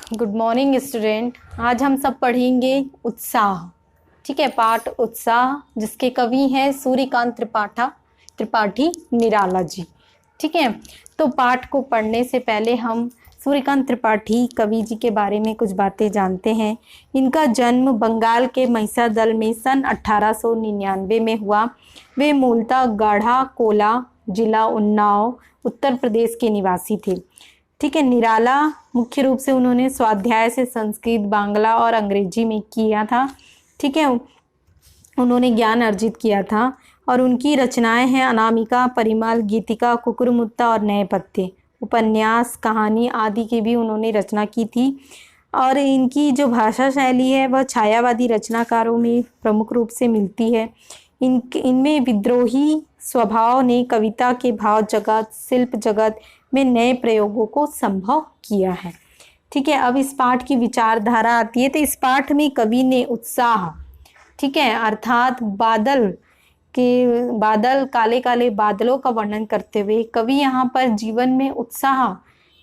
Good morning student. आज हम सब पढ़ेंगे उत्साह। ठीक है, पाठ उत्साह, जिसके कवि हैं सूर्यकांत त्रिपाठी निराला जी। ठीक है, तो पाठ को पढ़ने से पहले हम सूर्यकांत त्रिपाठी कवि जी के बारे में कुछ बातें जानते हैं। इनका जन्म बंगाल के महिसादल में सन 1899 में हुआ। वे मूलतः गाढ़ा कोला, जिला उन्नाव, उत्तर प्रदेश के निवासी थे। ठीक है, निराला मुख्य रूप से उन्होंने स्वाध्याय से संस्कृत, बांग्ला और अंग्रेजी में किया था। ठीक है, उन्होंने ज्ञान अर्जित किया था और उनकी रचनाएं हैं अनामिका, परिमल, गीतिका, कुकुरमुत्ता और नए पत्ते। उपन्यास, कहानी आदि की भी उन्होंने रचना की थी। और इनकी जो भाषा शैली है वह छायावादी रचनाकारों में प्रमुख रूप से मिलती है। इनमें विद्रोही स्वभाव ने कविता के भाव जगत, शिल्प जगत में नए प्रयोगों को संभव किया है। ठीक है, अब इस पाठ की विचारधारा आती है। तो इस पाठ में कवि ने उत्साह, ठीक है, अर्थात काले काले बादलों का वर्णन करते हुए कवि यहाँ पर जीवन में उत्साह,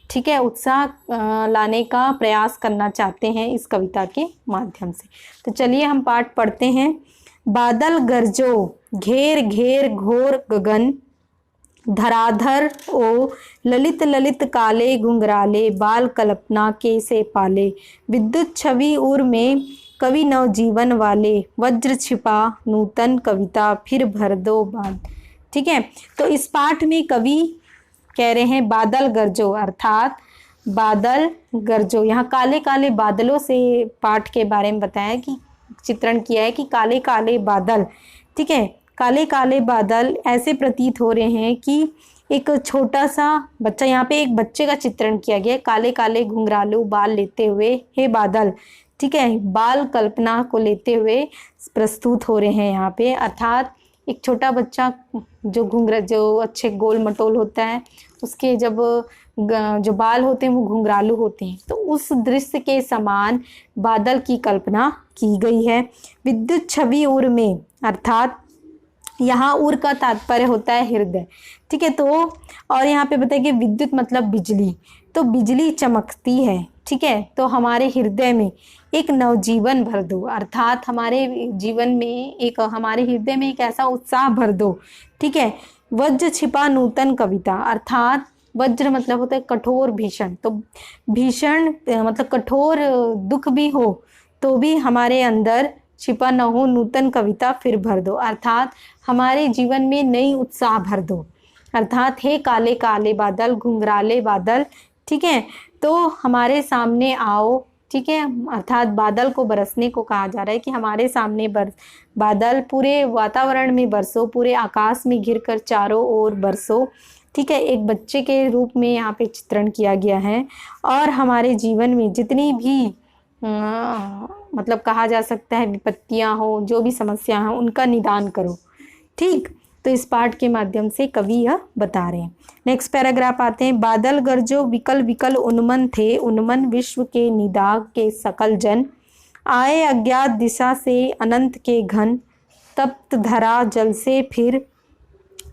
ठीक है, उत्साह लाने का प्रयास करना चाहते हैं इस कविता के माध्यम से। तो चलिए हम पाठ पढ़ते हैं। बादल गरजो घेर घेर घोर गगन, धराधर ओ ललित ललित काले घुंघराले, बाल कल्पना के से पाले, विद्युत छवि उर में कवि नवजीवन वाले, वज्र छिपा नूतन कविता फिर भर दो बाल। ठीक है, तो इस पाठ में कवि कह रहे हैं बादल गरजो, अर्थात बादल गरजो। यहाँ काले काले बादलों से पाठ के बारे में बताया कि चित्रण किया है कि काले काले बादल, ठीक है, काले काले बादल ऐसे प्रतीत हो रहे हैं कि एक छोटा सा बच्चा, यहाँ पे एक बच्चे का चित्रण किया गया है। काले काले घुंघरालू बाल लेते हुए हे बादल, ठीक है, बाल कल्पना को लेते हुए प्रस्तुत हो रहे हैं यहाँ पे। अर्थात एक छोटा बच्चा जो अच्छे गोल मटोल होता है, उसके जब जो बाल होते हैं वो घुंघरालू होते हैं, तो उस दृश्य के समान बादल की कल्पना की गई है। विद्युत छवि उर में, अर्थात यहाँ उर का तात्पर्य होता है हृदय। ठीक है, तो और यहाँ पे बताइए कि विद्युत मतलब बिजली, तो बिजली चमकती है। ठीक है, तो हमारे हृदय में एक नवजीवन भर दो, अर्थात हमारे हृदय में एक ऐसा उत्साह भर दो। ठीक है, वज्र छिपा नूतन कविता, अर्थात वज्र मतलब होता है कठोर, भीषण, तो भीषण मतलब कठोर दुख भी हो तो भी हमारे अंदर छिपा न हो नूतन कविता फिर भर दो, अर्थात हमारे जीवन में नई उत्साह भर दो। अर्थात हे काले काले बादल, घुंघराले बादल, ठीक है, तो हमारे सामने आओ। ठीक है, अर्थात बादल को बरसने को कहा जा रहा है कि हमारे सामने बादल पूरे वातावरण में बरसो, पूरे आकाश में घिरकर चारों ओर बरसो। ठीक है, एक बच्चे के रूप में यहाँ पे चित्रण किया गया है। और हमारे जीवन में जितनी भी मतलब कहा जा सकता है विपत्तियां हो, जो भी समस्या हो, उनका निदान करो। ठीक, तो इस पाठ के माध्यम से कवि यह बता रहे हैं। नेक्स्ट पैराग्राफ आते हैं। बादल गरजो विकल विकल उन्मन थे, उन्मन विश्व के निदाग के सकल जन, आए अज्ञात दिशा से अनंत के घन, तप्त धरा जल से फिर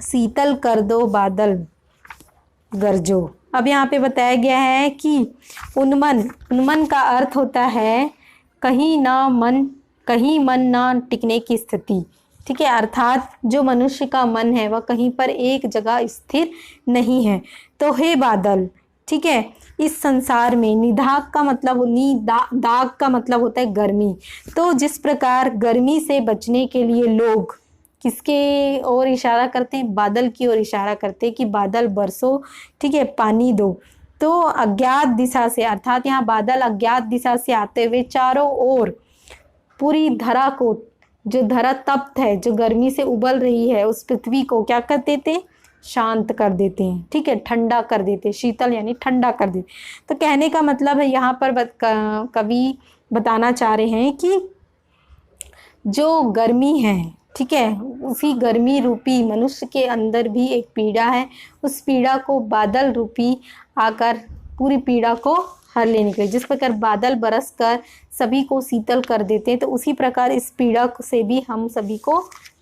शीतल कर दो बादल गरजो। अब यहाँ पे बताया गया है कि उन्मन का अर्थ होता है कहीं मन ना टिकने की स्थिति। ठीक है, अर्थात जो मनुष्य का मन है वह कहीं पर एक जगह स्थिर नहीं है। तो हे बादल, ठीक है, इस संसार में दाग का मतलब होता है गर्मी। तो जिस प्रकार गर्मी से बचने के लिए लोग किसके ओर इशारा करते हैं? बादल की ओर इशारा करते हैं कि बादल बरसो, ठीक है, पानी दो। तो अज्ञात दिशा से, अर्थात यहाँ बादल अज्ञात दिशा से आते हुए चारों ओर पूरी धरा को, जो धरा तप्त है, जो गर्मी से उबल रही है, उस पृथ्वी को क्या कर देते? शांत कर देते हैं। ठीक है, ठंडा कर देते, शीतल यानी ठंडा कर देते। तो कहने का मतलब है यहाँ पर कवि बताना चाह रहे हैं कि जो गर्मी है, ठीक है, उसी गर्मी रूपी मनुष्य के अंदर भी एक पीड़ा है। उस पीड़ा को बादल रूपी आकर पूरी पीड़ा को हर लेने के लिए, जिस प्रकार बादल बरस कर सभी को शीतल कर देते हैं, तो उसी प्रकार इस पीड़ा से भी हम सभी को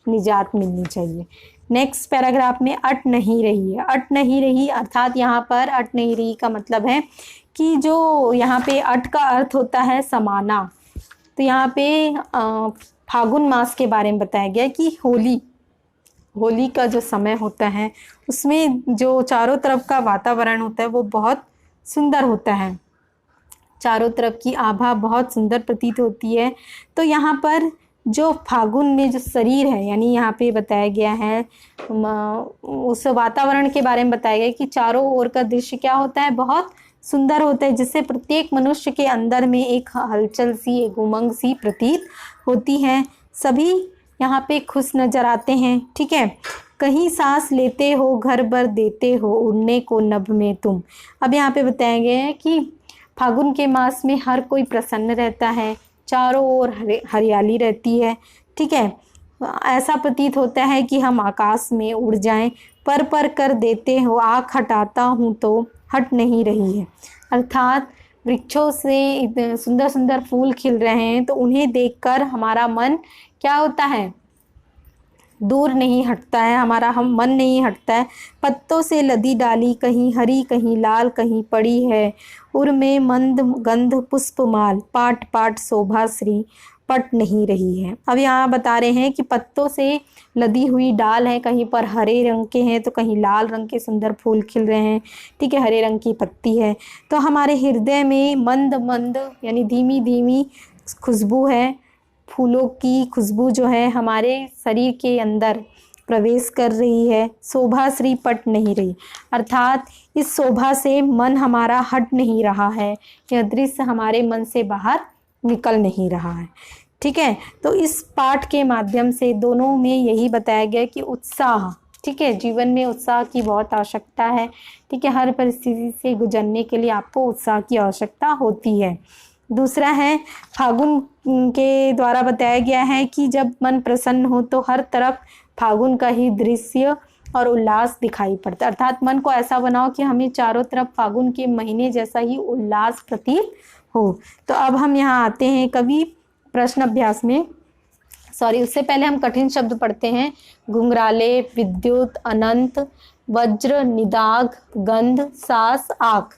निजात मिलनी चाहिए। नेक्स्ट पैराग्राफ में अट नहीं रही है। अट नहीं रही अर्थात यहाँ पर अट नहीं रही का मतलब है कि जो यहाँ पे अट का अर्थ होता है समाना। तो यहाँ पे फागुन मास के बारे में बताया गया है कि होली का जो समय होता है उसमें जो चारों तरफ का वातावरण होता है वो बहुत सुंदर होता है, चारों तरफ की आभा बहुत सुंदर प्रतीत होती है। तो यहाँ पर जो फागुन में जो शरीर है, यानी यहाँ पे बताया गया है उस वातावरण के बारे में बताया गया है कि चारों ओर का दृश्य क्या होता है, बहुत सुंदर होता है, जिससे प्रत्येक मनुष्य के अंदर में एक हलचल सी, एक उमंग सी प्रतीत होती है। सभी यहाँ पे खुश नजर आते हैं। ठीक है, कहीं सांस लेते हो घर भर देते हो उड़ने को नभ में तुम। अब यहाँ पे बताया गया है कि फागुन के मास में हर कोई प्रसन्न रहता है, चारों ओर हरियाली रहती है। ठीक है, ऐसा प्रतीत होता है कि हम आकाश में उड़ जाएं। पर कर देते हो आँख हटाता हूँ तो हट नहीं रही है। अर्थात वृक्षों से सुंदर सुंदर फूल खिल रहे हैं तो उन्हें देखकर हमारा मन क्या होता है, दूर नहीं हटता है, हमारा हम मन नहीं हटता है। पत्तों से लदी डाली कहीं हरी कहीं लाल कहीं पड़ी है, उर में मंद गंध पुष्पमाल, पाट पाट शोभा श्री पट नहीं रही है। अब यहाँ बता रहे हैं कि पत्तों से लदी हुई डाल है, कहीं पर हरे रंग के हैं तो कहीं लाल रंग के सुंदर फूल खिल रहे हैं। ठीक है, हरे रंग की पत्ती है। तो हमारे हृदय में मंद मंद यानी धीमी धीमी खुशबू है, फूलों की खुशबू जो है हमारे शरीर के अंदर प्रवेश कर रही है। शोभा श्री पट नहीं रही, अर्थात इस शोभा से मन हमारा हट नहीं रहा है, यह दृश्य हमारे मन से बाहर निकल नहीं रहा है। ठीक है, तो इस पाठ के माध्यम से दोनों में यही बताया गया कि उत्साह, ठीक है, जीवन में उत्साह की बहुत आवश्यकता है। ठीक है, हर परिस्थिति से गुजरने के लिए आपको उत्साह की आवश्यकता होती है। दूसरा है फागुन के द्वारा बताया गया है कि जब मन प्रसन्न हो तो हर तरफ फागुन का ही दृश्य और उल्लास दिखाई पड़ता है। अर्थात मन को ऐसा बनाओ कि हमें चारों तरफ फागुन के महीने जैसा ही उल्लास प्रतीत हो। तो अब हम यहाँ आते हैं कवि प्रश्न अभ्यास में। उससे पहले हम कठिन शब्द पढ़ते हैं। घुंघराले, विद्युत, अनंत, वज्र, निदाग, गंध, सास, आँख।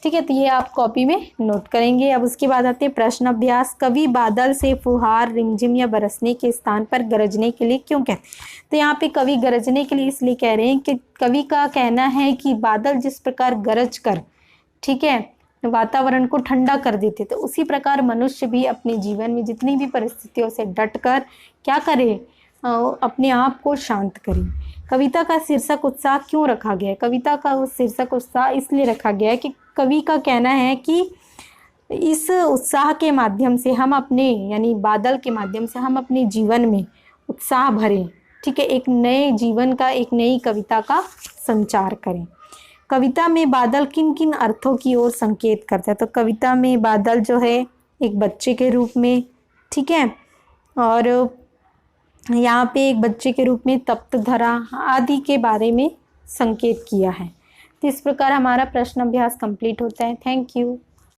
ठीक है, तो ये आप कॉपी में नोट करेंगे। अब उसके बाद आते हैं प्रश्न अभ्यास। कवि बादल से फुहार, रिमझिम या बरसने के स्थान पर गरजने के लिए क्यों कहते हैं? तो यहाँ पे कवि गरजने के लिए इसलिए कह रहे हैं कि कवि का कहना है कि बादल जिस प्रकार गरज कर, ठीक है, वातावरण को ठंडा कर देते, तो उसी प्रकार मनुष्य भी अपने जीवन में जितनी भी परिस्थितियों से डटकर क्या करे, अपने आप को शांत करे। कविता का शीर्षक उत्साह क्यों रखा गया है? कविता का शीर्षक उत्साह इसलिए रखा गया है कि कवि का कहना है कि इस उत्साह के माध्यम से हम अपने, यानी बादल के माध्यम से हम अपने जीवन में उत्साह भरें। ठीक है, एक नए जीवन का, एक नई कविता का संचार करें। कविता में बादल किन किन अर्थों की ओर संकेत करता है? तो कविता में बादल जो है एक बच्चे के रूप में, ठीक है, और यहाँ पे एक बच्चे के रूप में तप्त धरा आदि के बारे में संकेत किया है। तो इस प्रकार हमारा प्रश्न अभ्यास कंप्लीट होता है। Thank you.